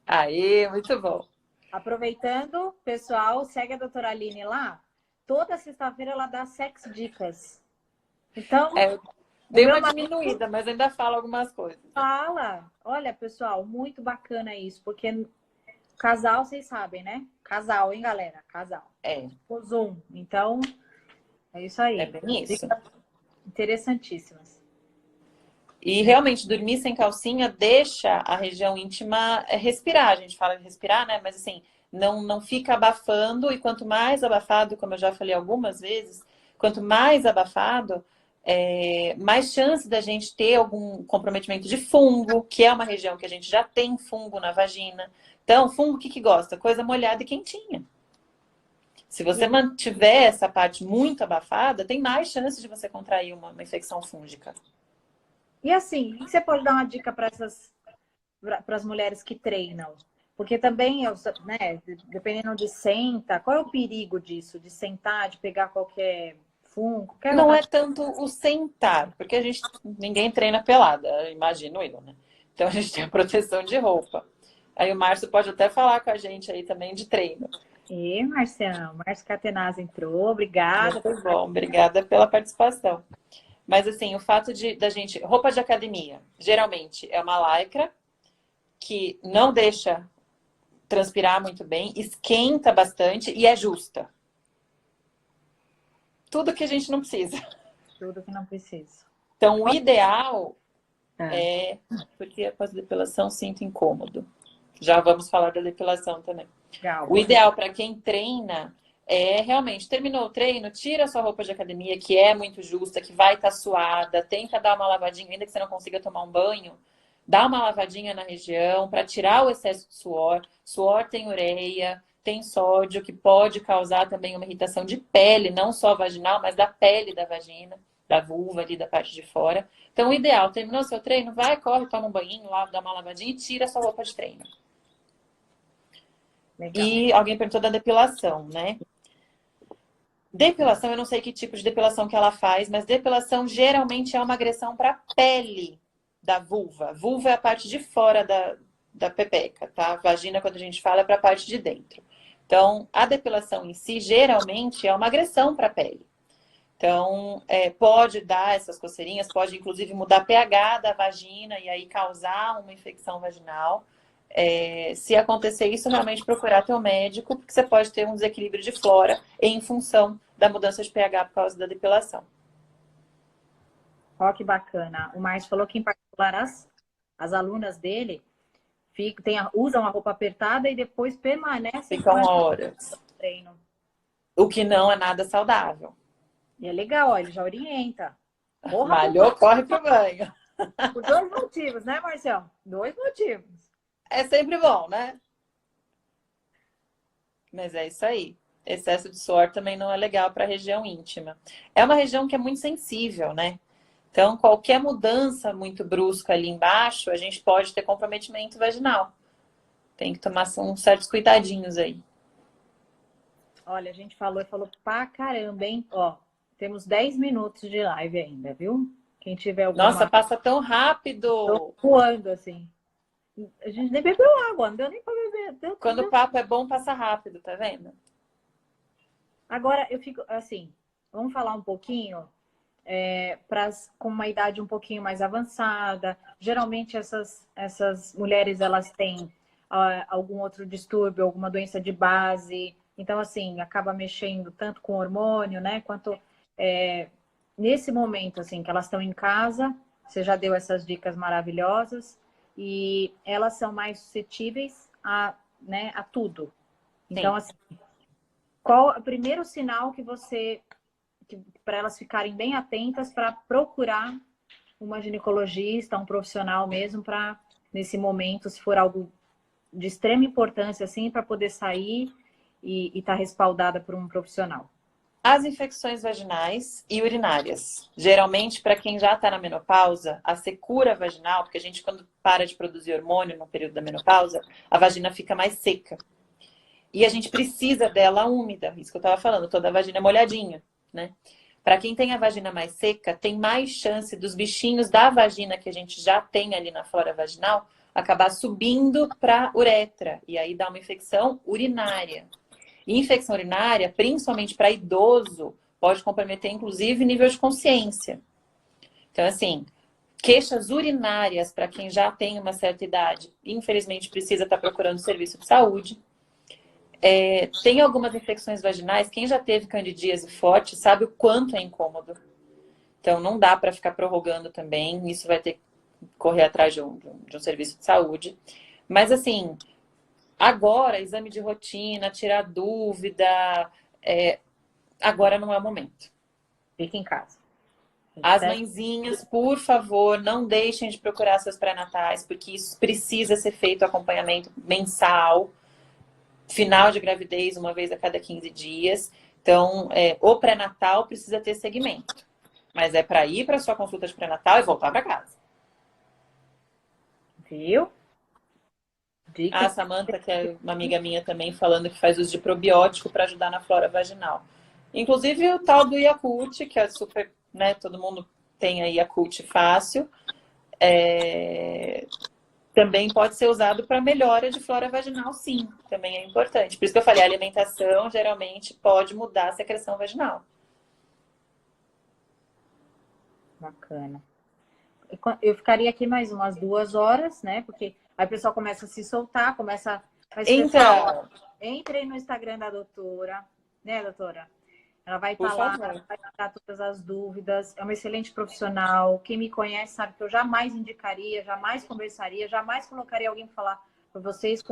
Aí, muito bom. Aproveitando, pessoal, segue a doutora Aline lá. Toda sexta-feira ela dá sex dicas. Então, Eu o dei meu uma marido diminuída, mas ainda falo algumas coisas. fala. Olha, pessoal, muito bacana isso, porque casal, vocês sabem, né? Casal, hein, galera? Casal. É, O Zoom. Então, é isso é aí. bem isso. Dicas interessantíssimas. E realmente, dormir sem calcinha deixa a região íntima respirar. A gente fala de respirar, né? Mas assim, não fica abafando. E quanto mais abafado, como eu já falei algumas vezes, quanto mais abafado, mais chance da gente ter algum comprometimento de fungo, que é uma região que a gente já tem fungo na vagina. Então, fungo o que gosta? Coisa molhada e quentinha. Se você mantiver essa parte muito abafada, tem mais chance de você contrair uma infecção fúngica. E assim, você pode dar uma dica para as mulheres que treinam? Porque também, né, dependendo de senta, qual é o perigo disso? De sentar, de pegar qualquer fungo? Não é tanto o sentar, porque ninguém treina pelada, imagino eu, né? Então a gente tem a proteção de roupa. Aí o Márcio pode até falar com a gente aí também de treino. E, Marcião, Márcio Catenaz entrou, obrigada. Muito bom, obrigada pela participação. Mas assim, o fato da gente. Roupa de academia, geralmente é uma lycra que não deixa transpirar muito bem, esquenta bastante e é justa. Tudo que a gente não precisa. Tudo que não precisa. Então, o ideal porque após a depilação sinto incômodo. Já vamos falar da depilação também. Legal. O ideal para quem treina é realmente, terminou o treino, tira a sua roupa de academia, que é muito justa, que vai estar suada, tenta dar uma lavadinha, ainda que você não consiga tomar um banho, dá uma lavadinha na região para tirar o excesso de suor. Suor tem ureia, tem sódio, que pode causar também uma irritação de pele, não só vaginal, mas da pele da vagina, da vulva ali, da parte de fora. Então, o ideal, terminou seu treino, vai, corre, toma um banhinho, dá uma lavadinha e tira a sua roupa de treino. Legal. E alguém perguntou da depilação, né? Depilação, eu não sei que tipo de depilação que ela faz, mas depilação geralmente é uma agressão para a pele da vulva. Vulva é a parte de fora da pepeca, tá? Vagina, quando a gente fala, é para a parte de dentro. Então, a depilação em si, geralmente, é uma agressão para a pele. Então, pode dar essas coceirinhas, pode inclusive mudar pH da vagina e aí causar uma infecção vaginal. Se acontecer isso, realmente procurar teu médico, porque você pode ter um desequilíbrio de flora em função da mudança de pH por causa da depilação. Ó, que bacana. O Márcio falou que, em particular, as alunas dele usam a roupa apertada e depois permanecem Ficam com horas. o treino. O que não é nada saudável. E é legal, ó, ele já orienta. Porra, Malhou, corre pro banho. por 2 motivos, né, Marcelo? 2 motivos. É sempre bom, né? Mas é isso aí. Excesso de suor também não é legal para a região íntima. É uma região que é muito sensível, né? Então, qualquer mudança muito brusca ali embaixo, a gente pode ter comprometimento vaginal. Tem que tomar uns certos cuidadinhos aí. Olha, a gente falou pra caramba, hein? Ó, temos 10 minutos de live ainda, viu? Quem tiver alguma... Nossa, passa tão rápido! Tô voando, assim. A gente nem bebeu água, não deu nem pra beber. Quando o papo é bom, passa rápido, tá vendo? Agora, eu fico, assim, vamos falar um pouquinho com uma idade um pouquinho mais avançada. Geralmente, essas mulheres, elas têm algum outro distúrbio, alguma doença de base. Então, assim, acaba mexendo tanto com hormônio, né? Quanto nesse momento, assim, que elas estão em casa, você já deu essas dicas maravilhosas, e elas são mais suscetíveis a, né, a tudo. Então, Sim. assim, qual é o primeiro sinal que você, para elas ficarem bem atentas para procurar uma ginecologista, um profissional mesmo, para, nesse momento, se for algo de extrema importância, assim, para poder sair e estar respaldada por um profissional? As infecções vaginais e urinárias. Geralmente, para quem já está na menopausa, a secura vaginal, porque a gente, quando para de produzir hormônio no período da menopausa, a vagina fica mais seca. E a gente precisa dela úmida, isso que eu estava falando, toda a vagina é molhadinha, né? Para quem tem a vagina mais seca, tem mais chance dos bichinhos da vagina que a gente já tem ali na flora vaginal acabar subindo para a uretra e aí dá uma infecção urinária. E infecção urinária, principalmente para idoso, pode comprometer inclusive nível de consciência. Então, assim, queixas urinárias para quem já tem uma certa idade, infelizmente precisa estar procurando serviço de saúde. Tem algumas infecções vaginais, quem já teve candidíase forte sabe o quanto é incômodo. Então não dá para ficar prorrogando também, isso vai ter que correr atrás de um serviço de saúde. Mas assim, agora, exame de rotina, tirar dúvida, agora não é o momento. Fica em casa. As mãezinhas, por favor, não deixem de procurar seus pré-natais, porque isso precisa ser feito acompanhamento mensal, final de gravidez, uma vez a cada 15 dias. Então, o pré-natal precisa ter segmento. Mas é para ir para sua consulta de pré-natal e voltar para casa. Viu? A Dicas. Samantha, que é uma amiga minha também, falando que faz uso de probiótico para ajudar na flora vaginal. Inclusive o tal do Yakult, que é super, né? Todo mundo tem aí Yakult fácil. Também pode ser usado para melhora de flora vaginal, sim. Também é importante. Por isso que eu falei, a alimentação geralmente pode mudar a secreção vaginal. Bacana. Eu ficaria aqui mais umas 2 horas, né? Porque aí o pessoal começa a se soltar, começa. Mas, pessoal, ó, entrem no Instagram da doutora, né, doutora? Ela vai Por estar lá, favor. vai tirar todas as dúvidas. É uma excelente profissional. Quem me conhece sabe que eu jamais indicaria, jamais conversaria, jamais colocaria alguém para falar para vocês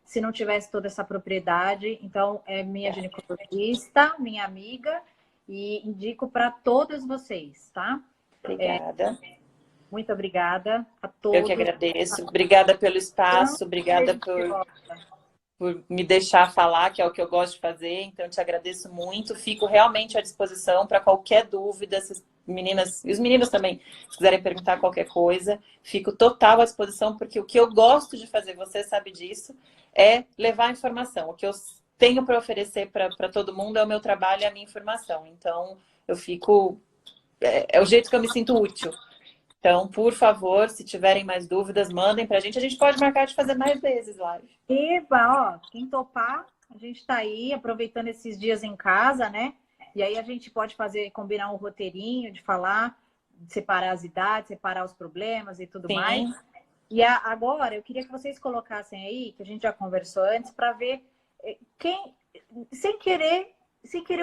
se não tivesse toda essa propriedade. Então, é minha ginecologista, minha amiga, e indico para todas vocês, tá? Obrigada. Muito obrigada a Eu que todos. agradeço. Obrigada pelo espaço, obrigada por me deixar falar, que é o que eu gosto de fazer. Então, te agradeço muito. Fico realmente à disposição para qualquer dúvida. Se as meninas, e os meninos também, se quiserem perguntar qualquer coisa, fico total à disposição, porque o que eu gosto de fazer, você sabe disso, é levar a informação. O que eu tenho para oferecer para todo mundo é o meu trabalho e a minha informação. Então, eu fico... É o jeito que eu me sinto útil. Então, por favor, se tiverem mais dúvidas, mandem pra gente. A gente pode marcar de fazer mais vezes live. Eba, ó, quem topar, a gente está aí aproveitando esses dias em casa, né? E aí a gente pode combinar um roteirinho de falar, separar as idades, separar os problemas e tudo mais. Sim. E agora eu queria que vocês colocassem aí, que a gente já conversou antes, para ver quem, sem querer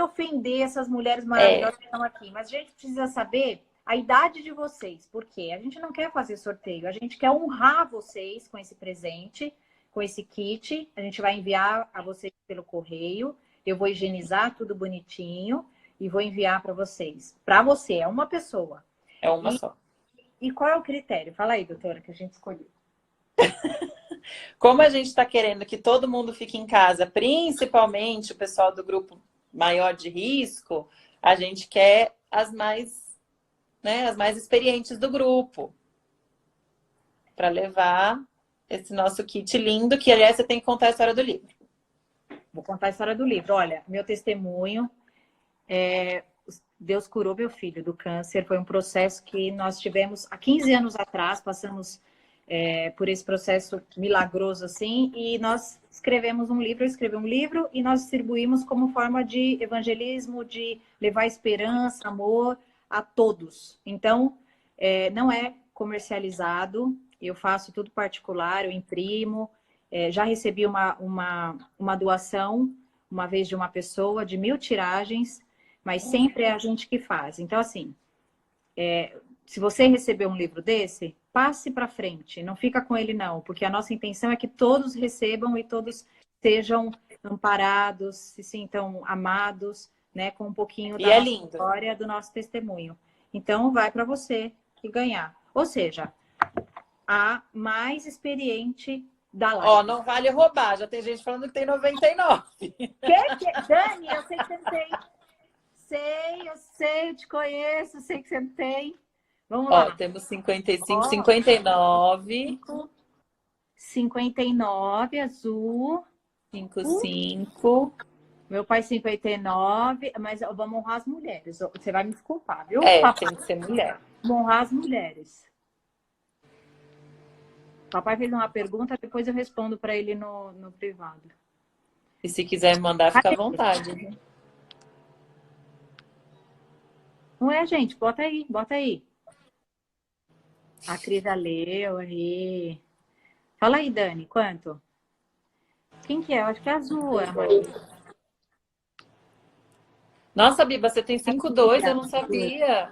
ofender essas mulheres maravilhosas que estão aqui, mas a gente precisa saber a idade de vocês, porque a gente não quer fazer sorteio, a gente quer honrar vocês com esse presente, com esse kit. A gente vai enviar a vocês pelo correio, eu vou higienizar tudo bonitinho e vou enviar para vocês. Para você, é uma pessoa. É uma só. E qual é o critério? Fala aí, doutora, que a gente escolheu. Como a gente está querendo que todo mundo fique em casa, principalmente o pessoal do grupo maior de risco, a gente quer as mais experientes do grupo para levar esse nosso kit lindo, que aliás você tem que contar a história do livro. Vou contar a história do livro. Olha, meu testemunho, Deus curou meu filho do câncer. Foi um processo que nós tivemos há 15 anos atrás, passamos por esse processo milagroso assim, e nós escrevemos um livro, eu escrevi um livro e nós distribuímos como forma de evangelismo, de levar esperança, amor a todos. Então, não é comercializado, eu faço tudo particular, eu imprimo, já recebi uma doação uma vez de uma pessoa, de 1000 tiragens, mas sempre é a gente que faz. Então, assim, se você receber um livro desse, passe para frente, não fica com ele não, porque a nossa intenção é que todos recebam e todos sejam amparados, se sintam amados, né, com um pouquinho E da é nossa lindo. história, do nosso testemunho. Então, vai para você e ganhar. Ou seja, a mais experiente da live. Ó, não vale roubar, já tem gente falando que tem 99. Dani, eu sei que você não tem. Eu sei, eu te conheço, sei que você não tem. Vamos Ó, lá. temos 55, 59. 59, azul. 55. Meu pai 59, mas vamos honrar as mulheres. Você vai me desculpar, viu? É, Papai, tem que ser mulher. vamos honrar as mulheres. Papai fez uma pergunta, depois eu respondo para ele no privado. E se quiser me mandar, fica à vontade. Viu? Não é, gente? Bota aí, bota aí. A Cris já leu aí. Fala aí, Dani, quanto? Quem que é? Eu acho que é azul, é a Maria. Nossa, Biba, você tem 5,2, eu não sabia.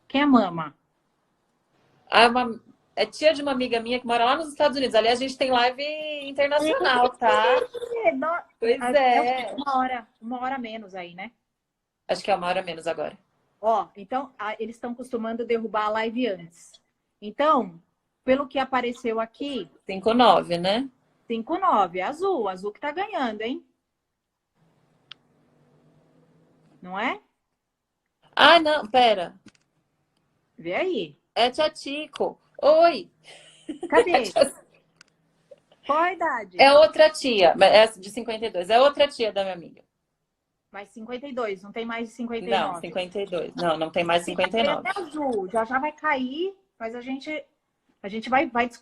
Quem é Mama? Ah, é tia de uma amiga minha que mora lá nos Estados Unidos. Aliás, a gente tem live internacional, tá? Pois é. Uma hora menos aí, né? Acho que é 1 hora menos agora. Ó, então, eles estão costumando derrubar a live antes. Então, pelo que apareceu aqui... 5,9, né? 5,9, azul que tá ganhando, hein? Não é? Ah, não, pera. Vê aí. É tia Tico. Oi. Cadê? Qual a idade? É outra tia, é de 52. É outra tia da minha amiga. Mais 52, não tem mais de 59. Não, 52. Não, não tem mais 59. É azul, já vai cair, mas a gente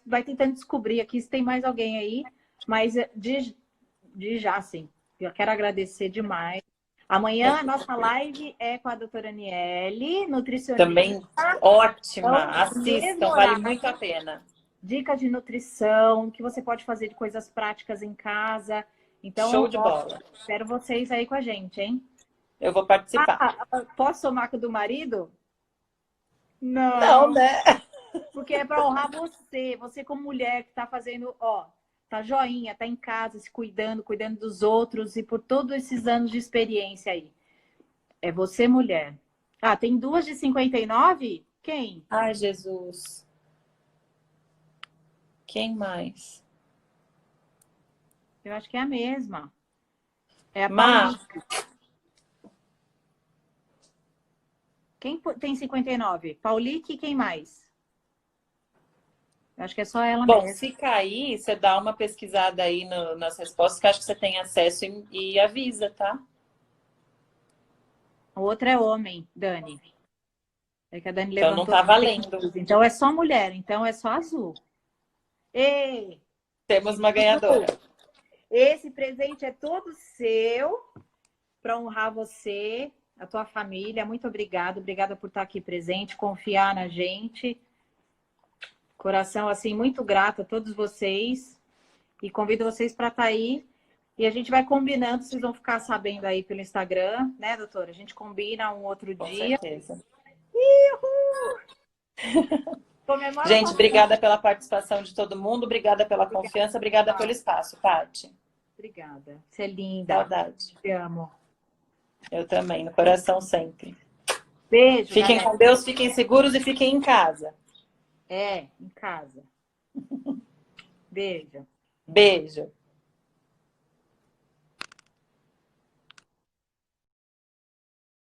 vai tentando descobrir aqui se tem mais alguém aí, mas de já, sim. Eu quero agradecer demais. Amanhã a nossa live é com a doutora Aniele, nutricionista. Também ótima. Então, Assistam, vale muito a pena. Dicas de nutrição, que você pode fazer de coisas práticas em casa. Então, show de bola. Espero vocês aí com a gente, hein? Eu vou participar. Posso somar com o do marido? Não. Não, né? Porque é para honrar você. Você como mulher que tá fazendo, ó, tá joinha, tá em casa, se cuidando dos outros e por todos esses anos de experiência aí. É você, mulher. Ah, tem 2 de 59? Quem? Ai, Jesus. Quem mais? Eu acho que é a mesma. É a Má. Paulique. Quem tem 59? Paulique e quem mais? Eu acho que é só ela Bom, mesma. se cair, você dá uma pesquisada aí nas respostas, que acho que você tem acesso e avisa, tá? O outro é homem, Dani. É que a Dani então levantou. Não tá valendo. Então é só mulher, então é só azul. Ei! Temos uma ganhadora. Esse presente é todo seu para honrar você, a tua família. Muito obrigada. Obrigada por estar aqui presente, confiar na gente. Coração, assim, muito grato a todos vocês. E convido vocês para estar aí. E a gente vai combinando, vocês vão ficar sabendo aí pelo Instagram, né, doutora? A gente combina um outro Com dia. certeza. Comemora. Gente, obrigada pela participação de todo mundo. Obrigada pela confiança. Obrigada pelo espaço, Paty. Obrigada. Você é linda. Saudade. Te amo. Eu também, no coração sempre. Beijo, Fiquem galera. com Deus, fiquem seguros e fiquem em casa. É, em casa. Beijo. Beijo.